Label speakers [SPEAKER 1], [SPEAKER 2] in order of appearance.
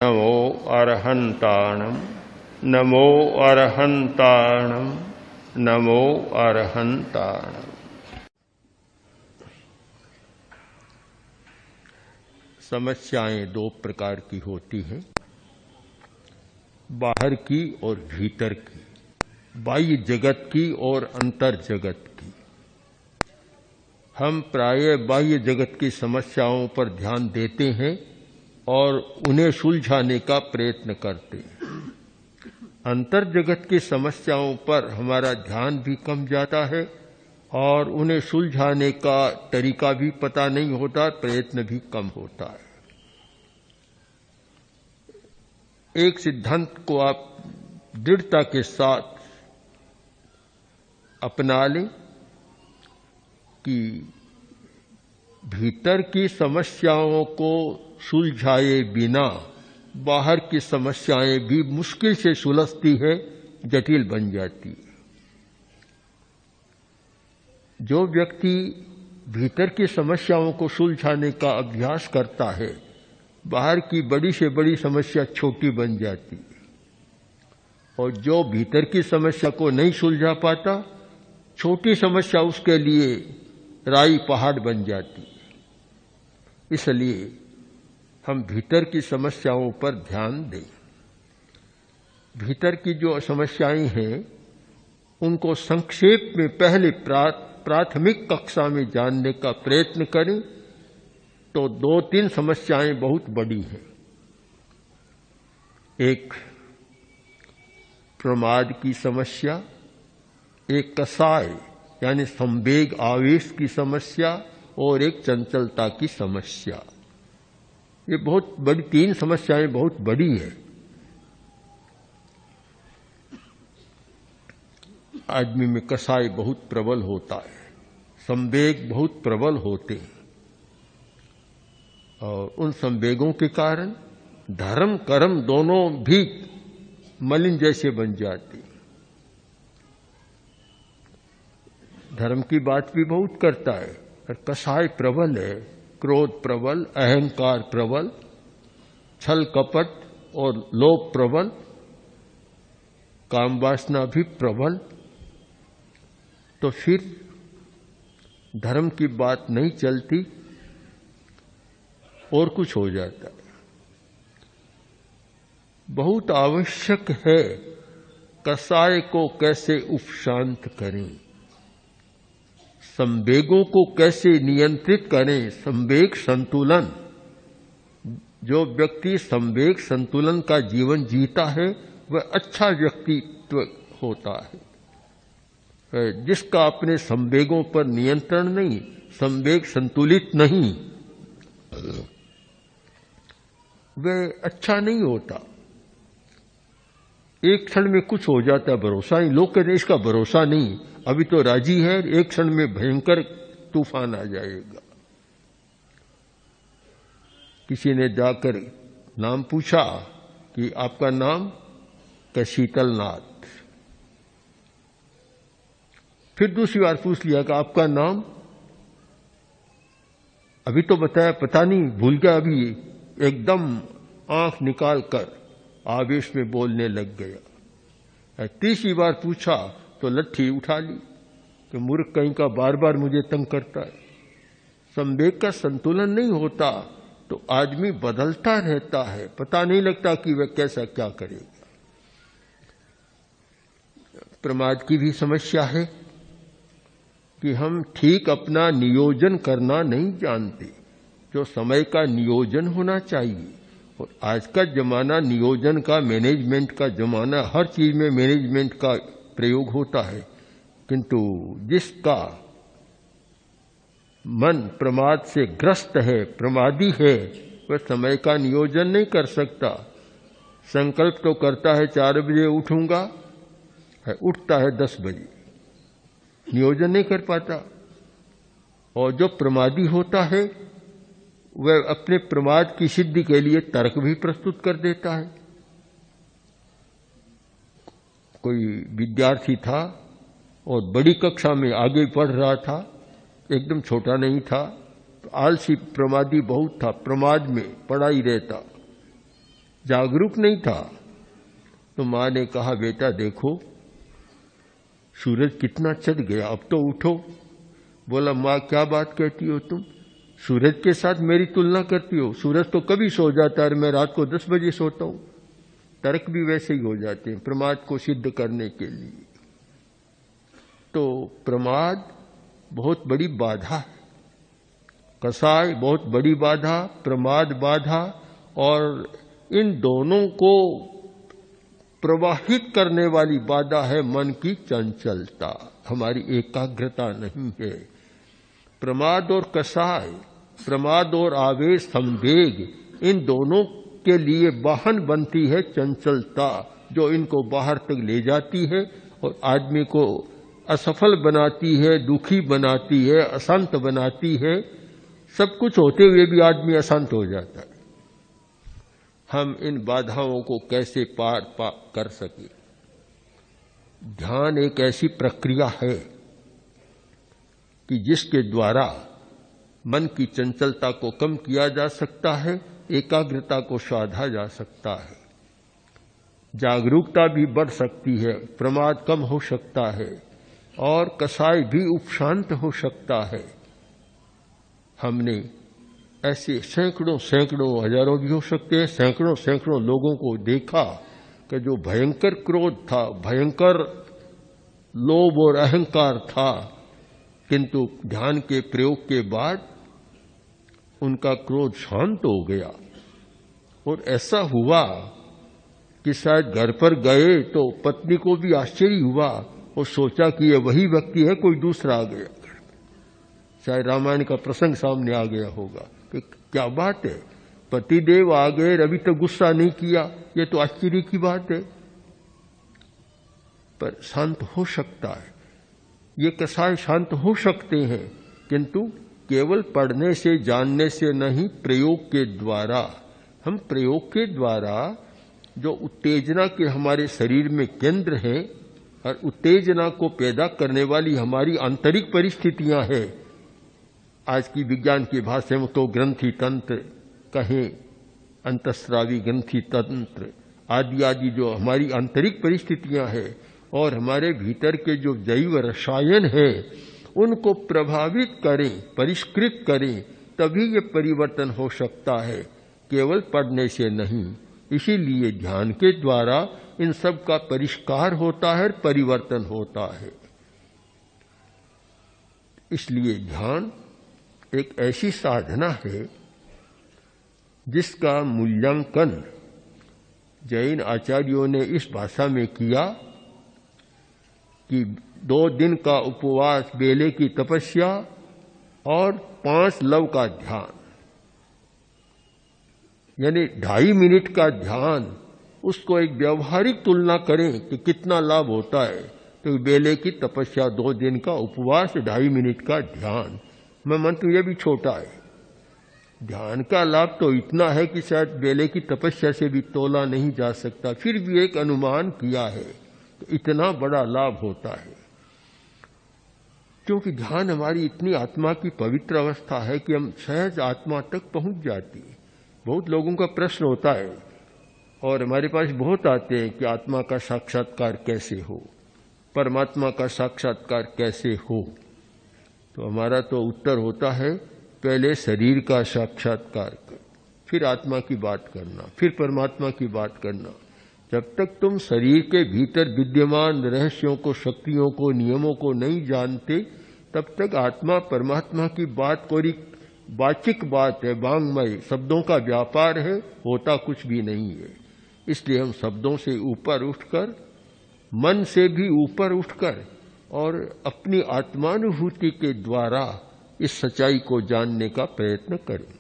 [SPEAKER 1] नमो अरहन्ताणं नमो अरहन्ताणं नमो अरहन्ताणं। समस्याएं दो प्रकार की होती हैं, बाहर की और भीतर की, बाह्य जगत की और अंतर जगत की। हम प्रायः बाह्य जगत की समस्याओं पर ध्यान देते हैं और उन्हें सुलझाने का प्रयत्न करते हैं। अंतर जगत की समस्याओं पर हमारा ध्यान भी कम जाता है और उन्हें सुलझाने का तरीका भी पता नहीं होता, प्रयत्न भी कम होता है। एक सिद्धांत को आप दृढ़ता के साथ अपना लें कि भीतर की समस्याओं को सुलझाए बिना बाहर की समस्याएं भी मुश्किल से सुलझती है, जटिल बन जाती है। जो व्यक्ति भीतर की समस्याओं को सुलझाने का अभ्यास करता है, बाहर की बड़ी से बड़ी समस्या छोटी बन जाती है, और जो भीतर की समस्या को नहीं सुलझा पाता, छोटी समस्या उसके लिए राई पहाड़ बन जाती है। इसलिए हम भीतर की समस्याओं पर ध्यान दें। भीतर की जो समस्याएं हैं उनको संक्षेप में पहले प्राथमिक कक्षा में जानने का प्रयत्न करें तो दो तीन समस्याएं बहुत बड़ी हैं। एक प्रमाद की समस्या, एक कसाय यानी संवेग आवेश की समस्या, और एक चंचलता की समस्या। ये बहुत बड़ी तीन समस्याएं बहुत बड़ी है। आदमी में कसाय बहुत प्रबल होता है, संवेग बहुत प्रबल होते हैं, और उन संवेगों के कारण धर्म कर्म दोनों भी मलिन जैसे बन जाते। धर्म की बात भी बहुत करता है, और कसाय प्रबल है, क्रोध प्रबल, अहंकार प्रबल, छल कपट और लोभ प्रबल, काम वासना भी प्रबल। तो फिर धर्म की बात नहीं चलती और कुछ हो जाता है। बहुत आवश्यक है कसाय को कैसे उपशांत करें, संवेगों को कैसे नियंत्रित करें। संवेग संतुलन, जो व्यक्ति संवेग संतुलन का जीवन जीता है वह अच्छा व्यक्तित्व होता है। जिसका अपने संवेगों पर नियंत्रण नहीं, संवेग संतुलित नहीं, वह अच्छा नहीं होता। एक क्षण में कुछ हो जाता है, भरोसा नहीं। लोग कहते हैं इसका भरोसा नहीं, अभी तो राजी है, एक क्षण में भयंकर तूफान आ जाएगा। किसी ने जाकर नाम पूछा कि आपका नाम? कि शीतलनाथ। फिर दूसरी बार पूछ लिया कि आपका नाम? अभी तो बताया, पता नहीं, भूल गया। अभी एकदम आंख निकाल कर आवेश में बोलने लग गया। तीसरी बार पूछा तो लट्ठी उठा ली कि मूर्ख कहीं का, बार बार मुझे तंग करता है। संवेग का संतुलन नहीं होता तो आदमी बदलता रहता है, पता नहीं लगता कि वह कैसा क्या करेगा। प्रमाद की भी समस्या है कि हम ठीक अपना नियोजन करना नहीं जानते। जो समय का नियोजन होना चाहिए, और आज का जमाना नियोजन का, मैनेजमेंट का जमाना, हर चीज में मैनेजमेंट का प्रयोग होता है, किंतु जिसका मन प्रमाद से ग्रस्त है, प्रमादी है, वह समय का नियोजन नहीं कर सकता। संकल्प तो करता है 4 बजे उठूंगा, उठता है 10 बजे, नियोजन नहीं कर पाता। और जो प्रमादी होता है वह अपने प्रमाद की सिद्धि के लिए तर्क भी प्रस्तुत कर देता है। कोई विद्यार्थी था और बड़ी कक्षा में आगे पढ़ रहा था, एकदम छोटा नहीं था, तो आलसी प्रमादी बहुत था, प्रमाद में पड़ा ही रहता। जागरूक नहीं था। तो माँ ने कहा, बेटा देखो सूरज कितना चढ़ गया, अब तो उठो। बोला, माँ क्या बात कहती हो तुम, सूरज के साथ मेरी तुलना करती हो? सूरज तो कभी सो जाता है, मैं रात को 10 बजे सोता हूं। तर्क भी वैसे ही हो जाते हैं प्रमाद को सिद्ध करने के लिए। तो प्रमाद बहुत बड़ी बाधा है, कसाय बहुत बड़ी बाधा, प्रमाद बाधा, और इन दोनों को प्रवाहित करने वाली बाधा है मन की चंचलता, हमारी एकाग्रता नहीं है। प्रमाद और कसाय, प्रमाद और आवेश संवेग, इन दोनों के लिए वाहन बनती है चंचलता, जो इनको बाहर तक ले जाती है और आदमी को असफल बनाती है, दुखी बनाती है, अशांत बनाती है। सब कुछ होते हुए भी आदमी अशांत हो जाता है। हम इन बाधाओं को कैसे पार कर सके? ध्यान एक ऐसी प्रक्रिया है कि जिसके द्वारा मन की चंचलता को कम किया जा सकता है, एकाग्रता को साधा जा सकता है, जागरूकता भी बढ़ सकती है, प्रमाद कम हो सकता है और कसाय भी उपशांत हो सकता है। हमने ऐसे सैकड़ों सैकड़ों, हजारों भी हो सकते हैं, सैकड़ों सैकड़ों लोगों को देखा कि जो भयंकर क्रोध था, भयंकर लोभ और अहंकार था, किंतु ध्यान के प्रयोग के बाद उनका क्रोध शांत हो गया। और ऐसा हुआ कि शायद घर पर गए तो पत्नी को भी आश्चर्य हुआ और सोचा कि ये वही व्यक्ति है, कोई दूसरा आ गया। शायद रामायण का प्रसंग सामने आ गया होगा कि क्या बात है, पतिदेव आ गए, अभी तक गुस्सा नहीं किया, ये तो आश्चर्य की बात है। पर शांत हो सकता है, ये कसाय शांत हो सकते हैं, किंतु केवल पढ़ने से जानने से नहीं, प्रयोग के द्वारा। हम प्रयोग के द्वारा जो उत्तेजना के हमारे शरीर में केंद्र हैं और उत्तेजना को पैदा करने वाली हमारी आंतरिक परिस्थितियां हैं, आज की विज्ञान की भाषा में तो ग्रंथि तंत्र कहें, अंतस्रावी ग्रंथि तंत्र आदि आदि जो हमारी आंतरिक परिस्थितियां हैं और हमारे भीतर के जो जैव रसायन हैं, उनको प्रभावित करें, परिष्कृत करें, तभी ये परिवर्तन हो सकता है, केवल पढ़ने से नहीं। इसीलिए ध्यान के द्वारा इन सब का परिष्कार होता है, परिवर्तन होता है। इसलिए ध्यान एक ऐसी साधना है जिसका मूल्यांकन जैन आचार्यों ने इस भाषा में किया कि 2 दिन का उपवास, बेले की तपस्या और 5 लव का ध्यान, यानी 2.5 मिनट का ध्यान, उसको एक व्यवहारिक तुलना करें कि कितना लाभ होता है। तो बेले की तपस्या, 2 दिन का उपवास, 2.5 मिनट का ध्यान। मैं मानता हूं यह भी छोटा है। ध्यान का लाभ तो इतना है कि शायद बेले की तपस्या से भी तोला नहीं जा सकता, फिर भी एक अनुमान किया है तो इतना बड़ा लाभ होता है। क्योंकि ध्यान हमारी इतनी आत्मा की पवित्र अवस्था है कि हम सहज आत्मा तक पहुंच जाती है। बहुत लोगों का प्रश्न होता है और हमारे पास बहुत आते हैं कि आत्मा का साक्षात्कार कैसे हो, परमात्मा का साक्षात्कार कैसे हो। तो हमारा तो उत्तर होता है, पहले शरीर का साक्षात्कार कर, फिर आत्मा की बात करना, फिर परमात्मा की बात करना। जब तक तुम शरीर के भीतर विद्यमान रहस्यों को, शक्तियों को, नियमों को नहीं जानते, तब तक आत्मा परमात्मा की बात कोई वाचिक बात है, वांग्मय शब्दों का व्यापार है, होता कुछ भी नहीं है। इसलिए हम शब्दों से ऊपर उठकर, मन से भी ऊपर उठकर और अपनी आत्मानुभूति के द्वारा इस सच्चाई को जानने का प्रयत्न करें।